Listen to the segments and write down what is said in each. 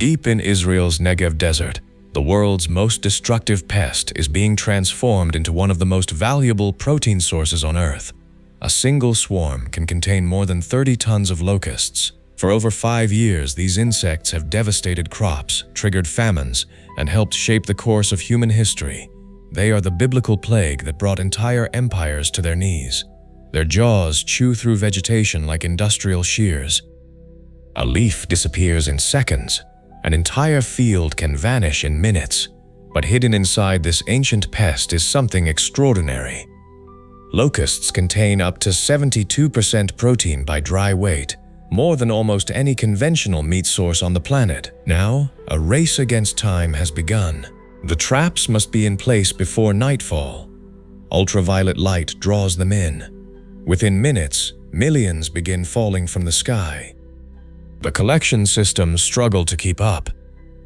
Deep in Israel's Negev desert, the world's most destructive pest is being transformed into one of the most valuable protein sources on Earth. A single swarm can contain more than 30 tons of locusts. For over 5 years, these insects have devastated crops, triggered famines, and helped shape the course of human history. They are the biblical plague that brought entire empires to their knees. Their jaws chew through vegetation like industrial shears. A leaf disappears in seconds. An entire field can vanish in minutes. But hidden inside this ancient pest is something extraordinary. Locusts contain up to 72% protein by dry weight, more than almost any conventional meat source on the planet. Now, a race against time has begun. The traps must be in place before nightfall. Ultraviolet light draws them in. Within minutes, millions begin falling from the sky. The collection systems struggle to keep up.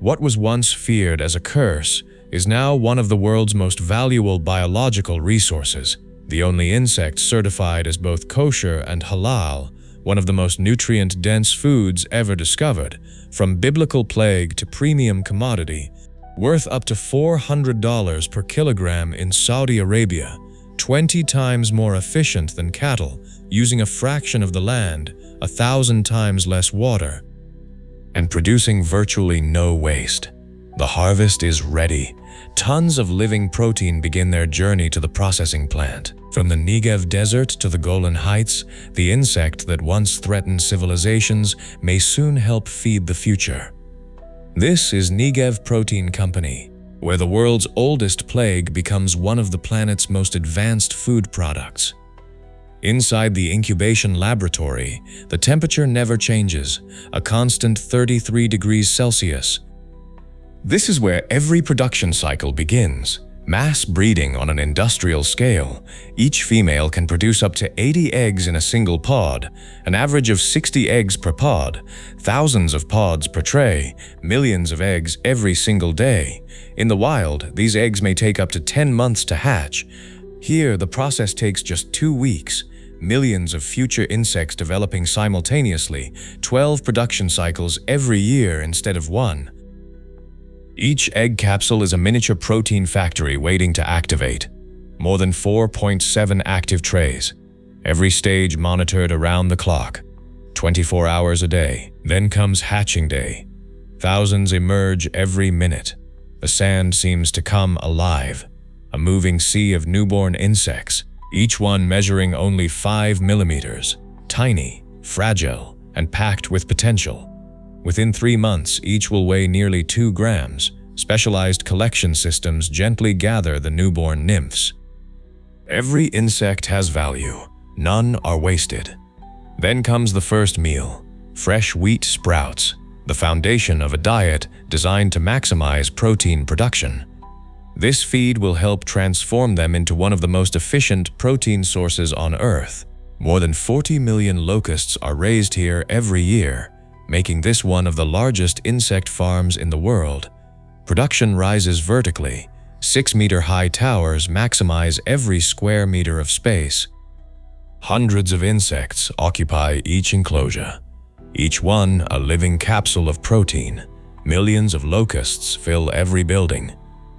What was once feared as a curse is now one of the world's most valuable biological resources. The only insect certified as both kosher and halal, one of the most nutrient-dense foods ever discovered, from biblical plague to premium commodity, worth up to $400 per kilogram in Saudi Arabia, 20 times more efficient than cattle, using a fraction of the land, 1,000 times less water, and producing virtually no waste. The harvest is ready. Tons of living protein begin their journey to the processing plant. From the Negev desert to the Golan Heights, the insect that once threatened civilizations may soon help feed the future. This is Negev Protein Company, where the world's oldest plague becomes one of the planet's most advanced food products. Inside the incubation laboratory, the temperature never changes, a constant 33 degrees Celsius. This is where every production cycle begins. Mass breeding on an industrial scale. Each female can produce up to 80 eggs in a single pod, an average of 60 eggs per pod, thousands of pods per tray, millions of eggs every single day. In the wild, these eggs may take up to 10 months to hatch. Here, the process takes just 2 weeks. Millions of future insects developing simultaneously, 12 production cycles every year instead of one. Each egg capsule is a miniature protein factory waiting to activate. More than 4.7 active trays. Every stage monitored around the clock. 24 hours a day. Then comes hatching day. Thousands emerge every minute. The sand seems to come alive. A moving sea of newborn insects, each one measuring only 5 millimeters. Tiny, fragile, and packed with potential. Within 3 months, each will weigh nearly 2 grams. Specialized collection systems gently gather the newborn nymphs. Every insect has value. None are wasted. Then comes the first meal, fresh wheat sprouts, the foundation of a diet designed to maximize protein production. This feed will help transform them into one of the most efficient protein sources on Earth. More than 40 million locusts are raised here every year, making this one of the largest insect farms in the world. Production rises vertically. 6-meter-high towers maximize every square meter of space. Hundreds of insects occupy each enclosure, each one a living capsule of protein. Millions of locusts fill every building.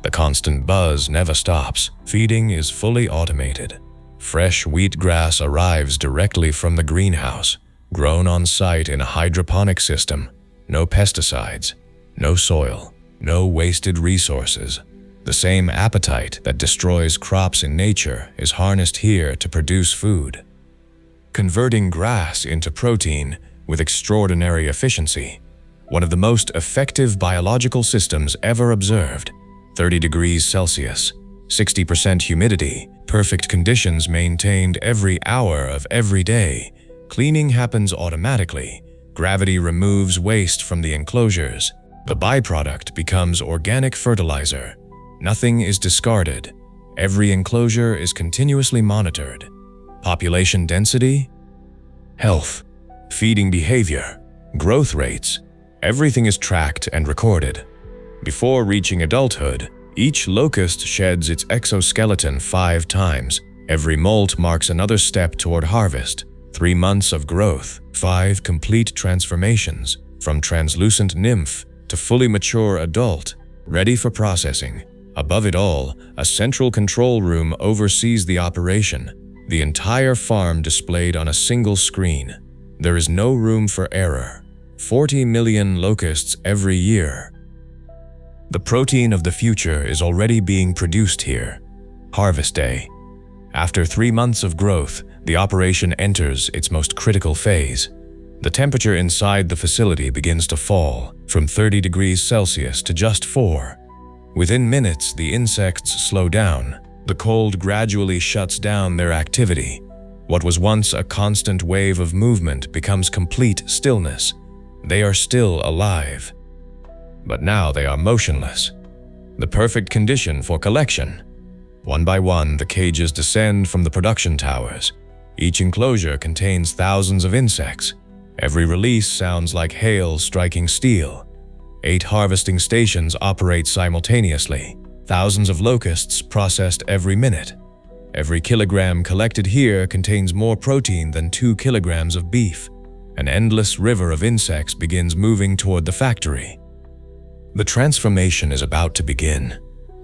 The constant buzz never stops. Feeding is fully automated. Fresh wheatgrass arrives directly from the greenhouse, grown on site in a hydroponic system. No pesticides, no soil, no wasted resources. The same appetite that destroys crops in nature is harnessed here to produce food, converting grass into protein with extraordinary efficiency. One of the most effective biological systems ever observed. 30 degrees Celsius, 60% humidity, perfect conditions maintained every hour of every day. Cleaning happens automatically. Gravity removes waste from the enclosures. The byproduct becomes organic fertilizer. Nothing is discarded. Every enclosure is continuously monitored. Population density, health, feeding behavior, growth rates. Everything is tracked and recorded. Before reaching adulthood, each locust sheds its exoskeleton 5 times. Every molt marks another step toward harvest. 3 months of growth, 5 complete transformations, from translucent nymph to fully mature adult, ready for processing. Above it all, a central control room oversees the operation, the entire farm displayed on a single screen. There is no room for error. 40 million locusts every year. The protein of the future is already being produced here. Harvest day. After 3 months of growth, the operation enters its most critical phase. The temperature inside the facility begins to fall from 30 degrees Celsius to just 4. Within minutes, the insects slow down. The cold gradually shuts down their activity. What was once a constant wave of movement becomes complete stillness. They are still alive, but now they are motionless. The perfect condition for collection. One by one, the cages descend from the production towers. Each enclosure contains thousands of insects. Every release sounds like hail striking steel. 8 harvesting stations operate simultaneously. Thousands of locusts processed every minute. Every kilogram collected here contains more protein than 2 kilograms of beef. An endless river of insects begins moving toward the factory. The transformation is about to begin.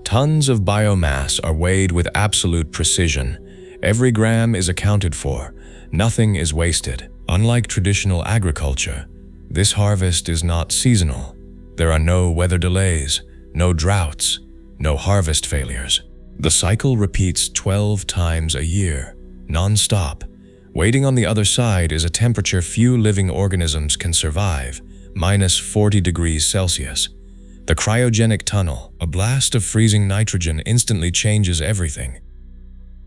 Tons of biomass are weighed with absolute precision. Every gram is accounted for. Nothing is wasted. Unlike traditional agriculture, this harvest is not seasonal. There are no weather delays, no droughts, no harvest failures. The cycle repeats 12 times a year, non-stop. Waiting on the other side is a temperature few living organisms can survive, minus 40 degrees Celsius. The cryogenic tunnel, a blast of freezing nitrogen, instantly changes everything.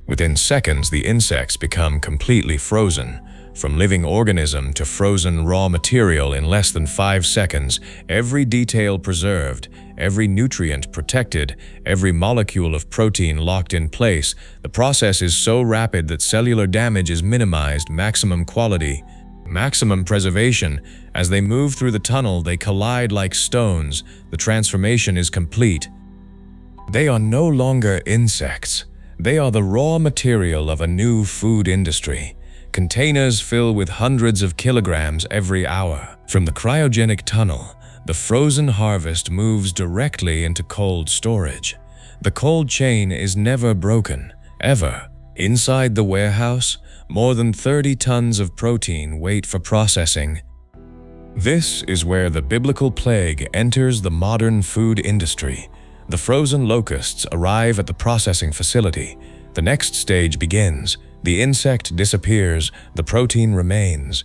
Within seconds, the insects become completely frozen. From living organism to frozen raw material in less than 5 seconds, every detail preserved, every nutrient protected, every molecule of protein locked in place. The process is so rapid that cellular damage is minimized, maximum quality, maximum preservation. As they move through the tunnel, they collide like stones. The transformation is complete. They are no longer insects. They are the raw material of a new food industry. Containers fill with hundreds of kilograms every hour. From the cryogenic tunnel, the frozen harvest moves directly into cold storage. The cold chain is never broken, ever. Inside the warehouse, more than 30 tons of protein wait for processing. This is where the biblical plague enters the modern food industry. The frozen locusts arrive at the processing facility. The next stage begins. The insect disappears, the protein remains.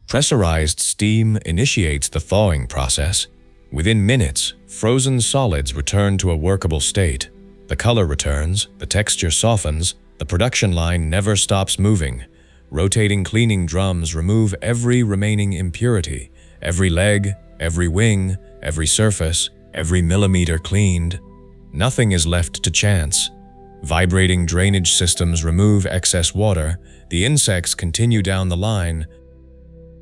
Pressurized steam initiates the thawing process. Within minutes, frozen solids return to a workable state. The color returns, the texture softens, the production line never stops moving. Rotating cleaning drums remove every remaining impurity. Every leg, every wing, every surface, every millimeter cleaned. Nothing is left to chance. Vibrating drainage systems remove excess water. The insects continue down the line.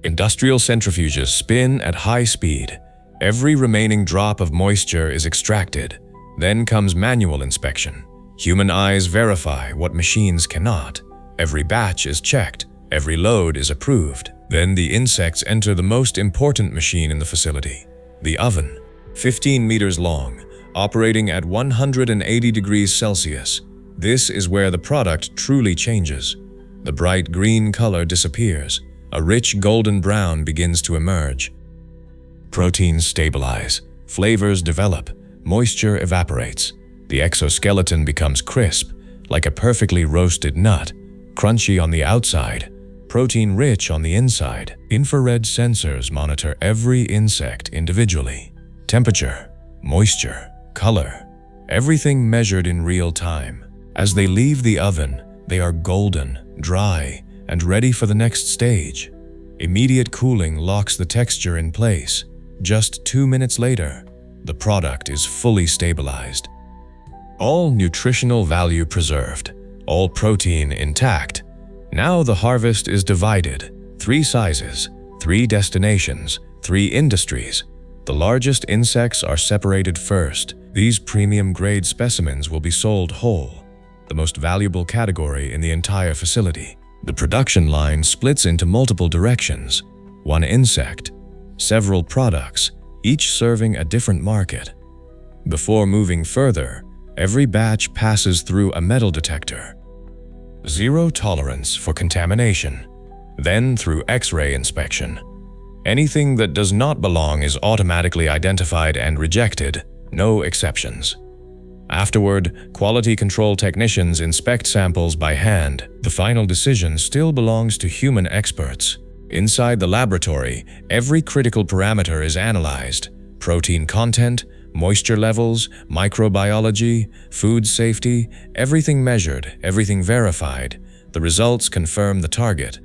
Industrial centrifuges spin at high speed. Every remaining drop of moisture is extracted. Then comes manual inspection. Human eyes verify what machines cannot. Every batch is checked. Every load is approved. Then the insects enter the most important machine in the facility, the oven. 15 meters long, operating at 180 degrees Celsius. This is where the product truly changes. The bright green color disappears. A rich golden brown begins to emerge. Proteins stabilize, flavors develop, moisture evaporates. The exoskeleton becomes crisp, like a perfectly roasted nut, crunchy on the outside, protein-rich on the inside. Infrared sensors monitor every insect individually. Temperature, moisture, color, everything measured in real time. As they leave the oven, they are golden, dry, and ready for the next stage. Immediate cooling locks the texture in place. Just 2 minutes later, the product is fully stabilized. All nutritional value preserved, all protein intact. Now the harvest is divided. 3 sizes, 3 destinations, 3 industries. The largest insects are separated first. These premium-grade specimens will be sold whole, the most valuable category in the entire facility. The production line splits into multiple directions. 1 insect, several products, each serving a different market. Before moving further, every batch passes through a metal detector. Zero tolerance for contamination. Then through X-ray inspection. Anything that does not belong is automatically identified and rejected, no exceptions. Afterward, quality control technicians inspect samples by hand. The final decision still belongs to human experts. Inside the laboratory, every critical parameter is analyzed: protein content, moisture levels, microbiology, food safety, everything measured, everything verified. The results confirm the target.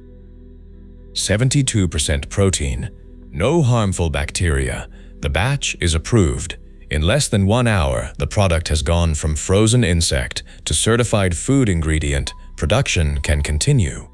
72% protein, no harmful bacteria. The batch is approved. In less than 1 hour, the product has gone from frozen insect to certified food ingredient. Production can continue.